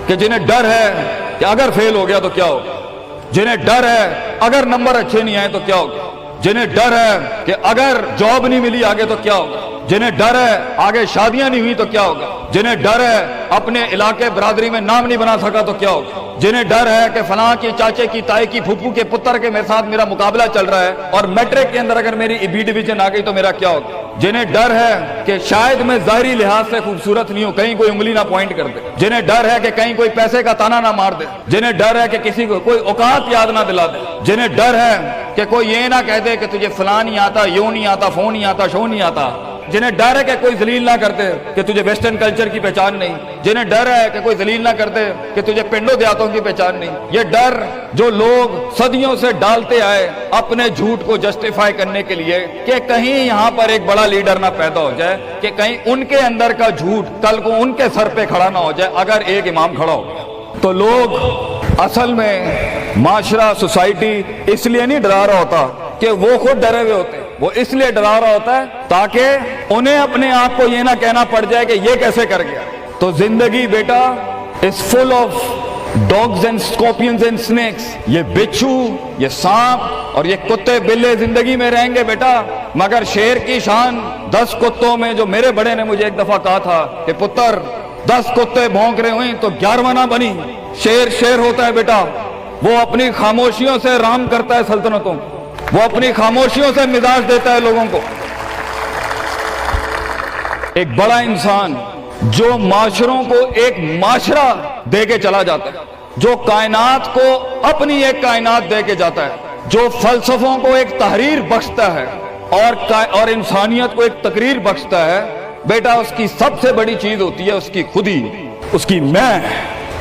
کہ جنہیں ڈر ہے کہ اگر فیل ہو گیا تو کیا ہوگا, جنہیں ڈر ہے اگر نمبر اچھے نہیں آئے تو کیا ہوگا, جنہیں ڈر ہے کہ اگر جاب نہیں ملی آگے تو کیا ہوگا, جنہیں ڈر ہے آگے شادیاں نہیں ہوئی تو کیا ہوگا, جنہیں ڈر ہے اپنے علاقے برادری میں نام نہیں بنا سکا تو کیا ہوگا, جنہیں ڈر ہے کہ فلاں کی چاچے کی تائی کی پھپھو کے پتر کے میرے ساتھ میرا مقابلہ چل رہا ہے اور میٹرک کے اندر اگر میری بی ڈویژن آ گئی تو میرا کیا ہوگا, جنہیں ڈر ہے کہ شاید میں ظاہری لحاظ سے خوبصورت نہیں ہوں, کہیں کوئی انگلی نہ پوائنٹ کر دے, جنہیں ڈر ہے کہ کہیں کوئی پیسے کا تانا نہ مار دے, جنہیں ڈر ہے کہ کسی کو کوئی اوقات یاد نہ دلا دے, جنہیں ڈر ہے کہ کوئی یہ نہ کہہ دے کہ تجھے فلاں نہیں آتا, یوں نہیں آتا, فون نہیں آتا, شو نہیں آتا, جنہیں ڈر ہے کہ کوئی ذلیل نہ کرتے کہ تجھے ویسٹرن کلچر کی پہچان نہیں, جنہیں ڈر ہے کہ کوئی ذلیل نہ کرتے کہ تجھے پنڈوں دیہاتوں کی پہچان نہیں. یہ ڈر جو لوگ صدیوں سے ڈالتے آئے اپنے جھوٹ کو جسٹیفائی کرنے کے لیے کہ کہیں یہاں پر ایک بڑا لیڈر نہ پیدا ہو جائے, کہ کہیں ان کے اندر کا جھوٹ کل کو ان کے سر پہ کھڑا نہ ہو جائے اگر ایک امام کھڑا ہو گیا. تو لوگ اصل میں معاشرہ سوسائٹی اس لیے نہیں ڈرا رہا ہوتا کہ وہ خود ڈرے ہوئے ہوتے, وہ اس لیے ڈرا رہا ہوتا ہے تاکہ انہیں اپنے آپ کو یہ نہ کہنا پڑ جائے کہ یہ کیسے کر گیا. تو زندگی بیٹا is full of dogs and scorpions and snakes, یہ بچھو, یہ سانپ اور یہ کتے بلے زندگی میں رہیں گے بیٹا, مگر شیر کی شان 10 کتوں میں, جو میرے بڑے نے مجھے ایک دفعہ کہا تھا کہ پتر 10 کتے بھونک رہے ہوئیں تو 11واں نہ بنی. شیر ہوتا ہے بیٹا, وہ اپنی خاموشیوں سے رام کرتا ہے سلطنتوں, وہ اپنی خاموشیوں سے مزاج دیتا ہے لوگوں کو. ایک بڑا انسان جو معاشروں کو ایک معاشرہ دے کے چلا جاتا ہے, جو کائنات کو اپنی ایک کائنات دے کے جاتا ہے, جو فلسفوں کو ایک تحریر بخشتا ہے اور انسانیت کو ایک تقریر بخشتا ہے, بیٹا اس کی سب سے بڑی چیز ہوتی ہے اس کی خودی, اس کی میں,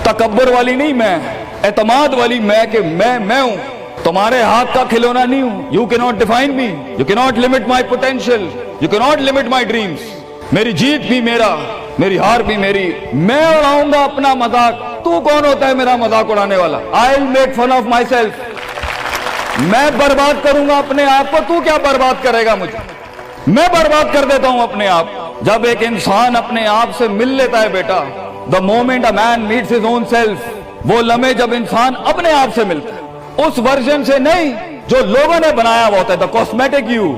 تکبر والی نہیں میں, اعتماد والی میں, کہ میں ہوں, تمہارے ہاتھ کا کھلونا نہیں ہوں. You cannot define me, you cannot limit my potential, you cannot limit my dreams. میری جیت بھی میرا, میری ہار بھی میری, میں اڑاؤں گا اپنا مذاق, تو کون ہوتا ہے میرا مذاق اڑانے والا. I'll make fun of myself, میں برباد کروں گا اپنے آپ کو, تو کیا برباد کرے گا مجھے, میں برباد کر دیتا ہوں اپنے آپ. جب ایک انسان اپنے آپ سے مل لیتا ہے بیٹا, the moment a man meets his own self, وہ لمحے جب انسان اپنے آپ سے ملتا ہے, اس ورژن سے نہیں جو لوگوں نے بنایا ہوا ہوتا ہے, the cosmetic you.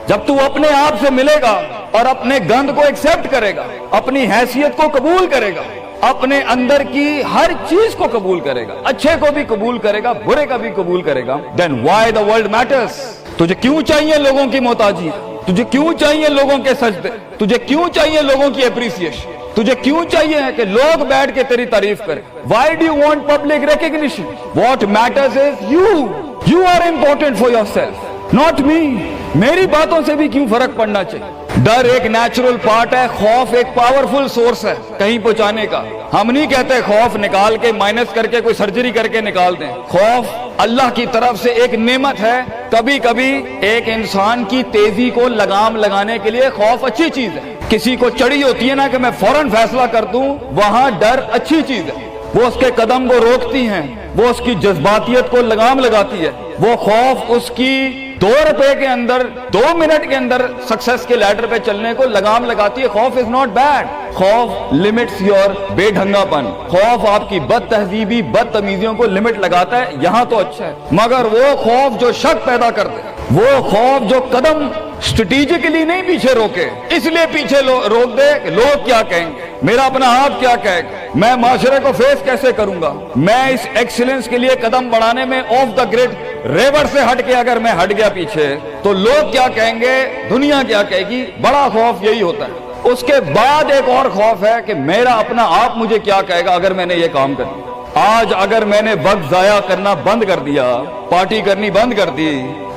جب تو اپنے آپ سے ملے گا اور اپنے گند کو ایکسپٹ کرے گا, اپنی حیثیت کو قبول کرے گا, اپنے اندر کی ہر چیز کو قبول کرے گا, اچھے کو بھی قبول کرے گا, برے کا بھی قبول کرے گا, then why the world matters. تجھے کیوں چاہیے لوگوں کی محتاجی, تجھے کیوں چاہیے لوگوں کے سجدے, تجھے کیوں چاہیے لوگوں کی اپریسیشن, تجھے کیوں چاہیے کہ لوگ بیٹھ کے تیری تعریف کریں. Why do you want public recognition? What matters is you are important for yourself, not me. میری باتوں سے بھی کیوں فرق پڑنا چاہیے. ڈر ایک نیچرل پارٹ ہے, خوف ایک پاورفل سورس ہے کہیں پہنچانے کا. ہم نہیں کہتے خوف نکال کے مائنس کر کے کوئی سرجری کر کے نکال دیں. خوف اللہ کی طرف سے ایک نعمت ہے. کبھی کبھی ایک انسان کی تیزی کو لگام لگانے کے لیے خوف اچھی چیز ہے. کسی کو چڑی ہوتی ہے نا کہ میں فوراً فیصلہ کر دوں, وہاں ڈر اچھی چیز ہے. وہ اس کے قدم کو روکتی ہیں, وہ اس کی جذباتیت کو لگام لگاتی ہے. وہ خوف اس کی 2 روپے کے اندر 2 منٹ کے اندر سکسس کے لیڈر پہ چلنے کو لگام لگاتی ہے. خوف از ناٹ بیڈ, خوف لمٹس یور بے ڈھنگا پن, خوف آپ کی بد تہذیبی بد تمیزیوں کو لمٹ لگاتا ہے. یہاں تو اچھا ہے, مگر وہ خوف جو شک پیدا کرتے, وہ خوف جو قدم اسٹریٹجکلی نہیں پیچھے روکے, اس لیے پیچھے روک دے کہ لوگ کیا کہیں گے, میرا اپنا آپ کیا کہے گا, میں معاشرے کو فیس کیسے کروں گا. میں اس ایکسیلنس کے لیے قدم بڑھانے میں آف دا گریڈ ریور سے ہٹ کے اگر میں ہٹ گیا پیچھے تو لوگ کیا کہیں گے, دنیا کیا کہے گی. بڑا خوف یہی ہوتا ہے. اس کے بعد ایک اور خوف ہے کہ میرا اپنا آپ مجھے کیا کہے گا اگر میں نے یہ کام کر دیا. آج اگر میں نے وقت ضائع کرنا بند کر دیا, پارٹی کرنی بند کر دی,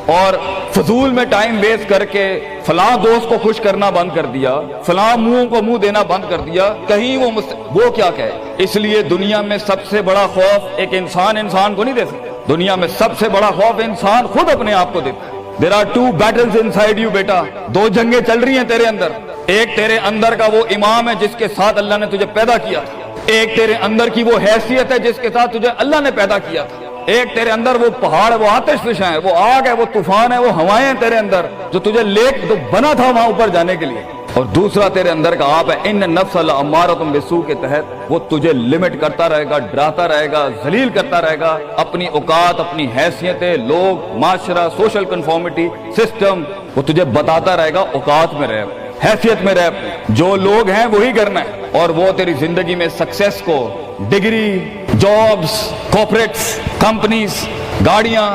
اور فضول میں ٹائم ویسٹ کر کے فلاں دوست کو خوش کرنا بند کر دیا, فلاں منہ کو منہ دینا بند کر دیا, کہیں وہ کیا کہے. اس لیے دنیا میں سب سے بڑا خوف ایک انسان کو نہیں دے سکتا. دنیا میں سب سے بڑا خوف انسان خود اپنے آپ کو دیتا ہے. There are 2 battles inside you بیٹا, 2 جنگیں چل رہی ہیں تیرے اندر. ایک تیرے اندر کا وہ امام ہے جس کے ساتھ اللہ نے تجھے پیدا کیا تھا, ایک تیرے اندر کی وہ حیثیت ہے جس کے ساتھ تجھے اللہ نے پیدا کیا تھا, ایک تیرے اندر وہ پہاڑ, وہ آتش فشاں ہے, وہ آگ ہے, وہ طوفان ہے, وہ ہوائیں ہیں تیرے اندر جو تجھے لے تو بنا تھا وہاں اوپر جانے کے لیے. اور دوسرا تیرے اندر کا آپ ہے ان نفس لامارۃ بالسوء کے تحت وہ تجھے لمٹ کرتا رہے گا، ڈراتا رہے گا، ذلیل کرتا رہے گا، اپنی اوقات، اپنی حیثیتیں، لوگ، معاشرہ، سوشل کنفارمیٹی، سسٹم، وہ تجھے بتاتا رہے گا اوقات میں رہ، حیثیت میں رہ، جو لوگ ہیں وہی کرنا ہے، اور وہ تیری زندگی میں سکسیس کو، ڈگری، جابز، کارپوریٹس، کمپنیز، گاڑیاں،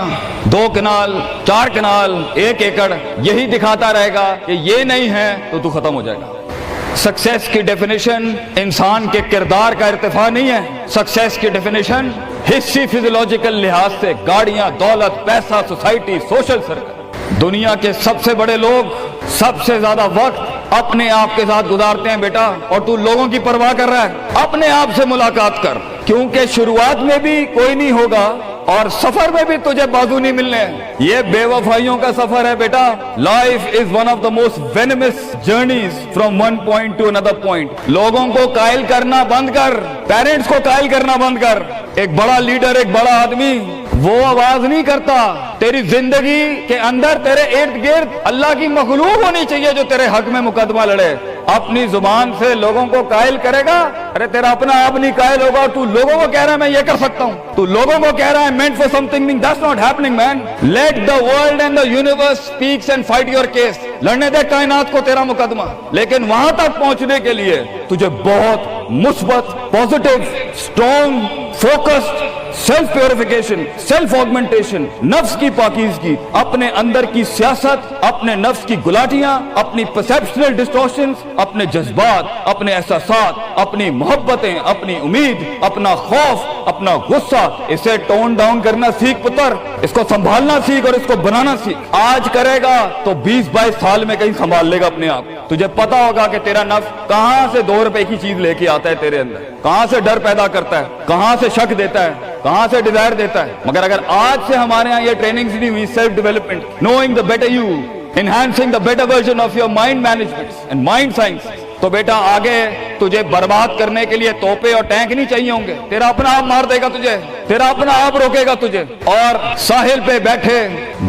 2 کنال، 4 کنال، 1 ایکڑ، یہی دکھاتا رہے گا کہ یہ نہیں ہے تو ختم ہو جائے گا۔ سکسیس کی ڈیفینیشن انسان کے کردار کا ارتفاع نہیں ہے، سکسیس کی ڈیفینیشن حصی فزیولوجیکل لحاظ سے گاڑیاں، دولت، پیسہ، سوسائٹی، سوشل سرکل۔ دنیا کے سب سے بڑے لوگ سب سے زیادہ وقت اپنے آپ کے ساتھ گزارتے ہیں بیٹا، اور تو لوگوں کی پرواہ کر رہا ہے؟ اپنے آپ سے ملاقات کر، کیونکہ شروعات میں بھی کوئی نہیں ہوگا اور سفر میں بھی تجھے بازو نہیں ملنے، یہ بے وفائیوں کا سفر ہے بیٹا۔ Life is one of the most venomous journeys from one point to another point. لوگوں کو قائل کرنا بند کر، پیرنٹس کو قائل کرنا بند کر۔ ایک بڑا لیڈر، ایک بڑا آدمی وہ آواز نہیں کرتا، تیری زندگی کے اندر تیرے ارد گرد اللہ کی مخلوق ہونی چاہیے جو تیرے حق میں مقدمہ لڑے۔ اپنی زبان سے لوگوں کو قائل کرے گا، ارے تیرا اپنا آپ نہیں قائل ہوگا، تو لوگوں کو کہہ رہا ہے میں یہ کر سکتا ہوں، تو لوگوں کو کہہ رہا ہے meant for something that's not happening man. Let the world and the universe speaks and fight your case. لڑنے دے کائنات کو تیرا مقدمہ، لیکن وہاں تک پہنچنے کے لیے تجھے بہت مثبت، positive, strong, focused, self purification, self augmentation, نفس کی پاکیزگی، اپنے اندر کی سیاست، اپنے نفس کی گلاٹیاں، اپنی پرسیپشنل ڈسٹورشنز، اپنے جذبات، اپنے احساسات، اپنی محبتیں، اپنی امید، اپنا خوف، اپنا غصہ، اسے ٹون ڈاؤن کرنا سیکھ پتر، اس کو سنبھالنا سیکھ اور اس کو بنانا سیکھ۔ آج کرے گا تو 20-22 سال میں کہیں سنبھال لے گا اپنے آپ۔ تجھے پتا ہوگا کہ تیرا نفس کہاں سے 2 روپے کی چیز لے کے آتا ہے تیرے اندر، کہاں سے ڈر پیدا کرتا ہے، کہاں سے شک دیتا ہے، کہاں سے ڈیزائر دیتا ہے۔ مگر اگر آج سے ہمارے ہاں یہ ٹریننگز نہیں ہوئی، self development, knowing the better you, enhancing the better version of your mind management and mind science, تو بیٹا آگے تجھے برباد کرنے کے لیے توپے اور ٹینک نہیں چاہیے ہوں گے، تیرا اپنا آپ مار دے گا تجھے، تیرا اپنا آپ روکے گا تجھے۔ اور ساحل پہ بیٹھے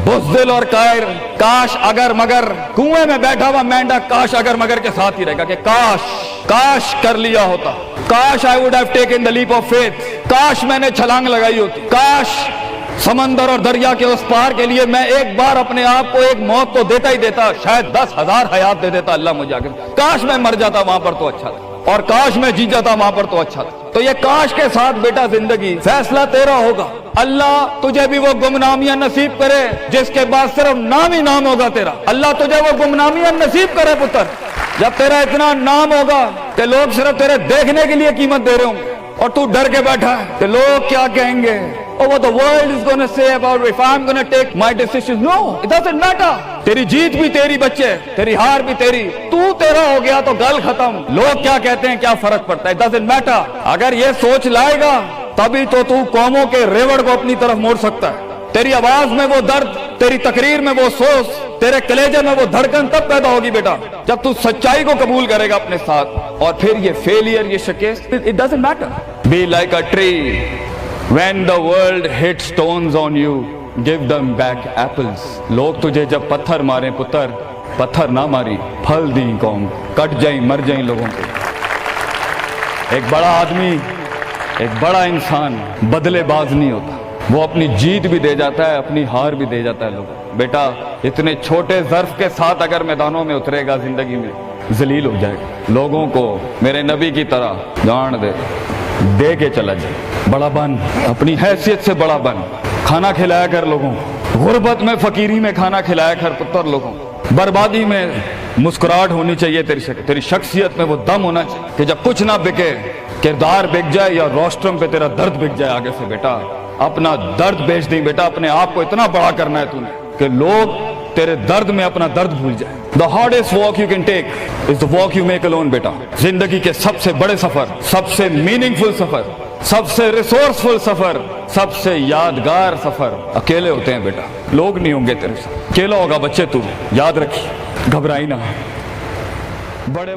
بزدل اور قائر، کاش اگر مگر، کنویں میں بیٹھا ہوا مینڈا کاش اگر مگر کے ساتھ ہی رہے گا کہ کاش کر لیا ہوتا، کاش I would have taken the leap of faith، کاش میں نے چھلانگ لگائی ہوتی، کاش سمندر اور دریا کے اس پار کے لیے میں ایک بار اپنے آپ کو ایک موت تو دیتا ہی دیتا، شاید 10,000 حیات دے دیتا اللہ مجھے آگے، کاش میں مر جاتا وہاں پر تو اچھا تھا، اور کاش میں جی جاتا وہاں پر تو اچھا تھا۔ تو یہ کاش کے ساتھ بیٹا زندگی، فیصلہ تیرا ہوگا۔ اللہ تجھے بھی وہ گمنامیاں نصیب کرے جس کے بعد صرف نام ہی نام ہوگا تیرا، اللہ تجھے وہ گمنامیاں نصیب کرے پتر، جب تیرا اتنا نام ہوگا کہ لوگ صرف تیرے دیکھنے کے لیے قیمت دے رہے ہوں گے، اور تو ڈر کے بیٹھا ہے کہ لوگ کیا کہیں گے، or what the world is going to say about if I'm going to take my decisions. No, it doesn't matter. تیری جیت بھی تیری بچے، تیری ہار بھی تیری، تو تیرا ہو گیا تو گل ختم، لوگ کیا کہتے ہیں کیا فرق پڑتا ہے، it doesn't matter۔ اگر یہ سوچ لائے گا تبھی تو قوموں کے ریوڑ کو اپنی طرف موڑ سکتا ہے۔ تیری آواز میں وہ درد، تیری تقریر میں وہ سوز، تیرے کلیجے میں وہ دھڑکن تب پیدا ہوگی بیٹا جب تو سچائی کو قبول کرے گا اپنے ساتھ، اور پھر یہ فیلئر، یہ شکست، it doesn't matter۔ Be like a tree when the world hits stones on you, give them back apples۔ لوگ تجھے جب پتھر ماریں پتر، پتھر نہ ماری، پھل دیں قوم، کٹ جائیں مر جائیں لوگوں کو۔ ایک بڑا آدمی، ایک بڑا انسان بدلے باز نہیں ہوتا، وہ اپنی جیت بھی دے جاتا ہے، اپنی ہار بھی دے جاتا ہے لوگوں۔ بیٹا اتنے چھوٹے ظرف کے ساتھ اگر میدانوں میں اترے گا زندگی میں، ذلیل ہو جائے گا، لوگوں کو میرے نبی کی طرح جان دے کے چلا جائے، بڑا بن، اپنی حیثیت سے بڑا بن، کھانا کھلایا کر لوگوں کو، غربت میں فقیری میں کھانا کھلایا کر پتر لوگوں کو، بربادی میں مسکراہٹ ہونی چاہیے، تیری شخصیت میں وہ دم ہونا چاہیے کہ جب کچھ نہ بکے، کردار بک جائے یا روسٹرم پہ تیرا درد بک جائے آگے سے، بیٹا اپنا درد بیچ دیں بیٹا، اپنے آپ کو اتنا بڑا کرنا ہے تو نے کہ لوگ تیرے درد میں اپنا درد بھول جائے۔ The hardest walk you can take is the walk you make alone بیٹا۔ زندگی کے سب سے بڑے سفر، سب سے میننگ فل سفر، سب سے ریسورسفل سفر، سب سے یادگار سفر اکیلے ہوتے ہیں بیٹا، لوگ نہیں ہوں گے تیرے ساتھ، اکیلا ہوگا بچے تو، یاد رکھیے، گھبرائی نہ، بڑے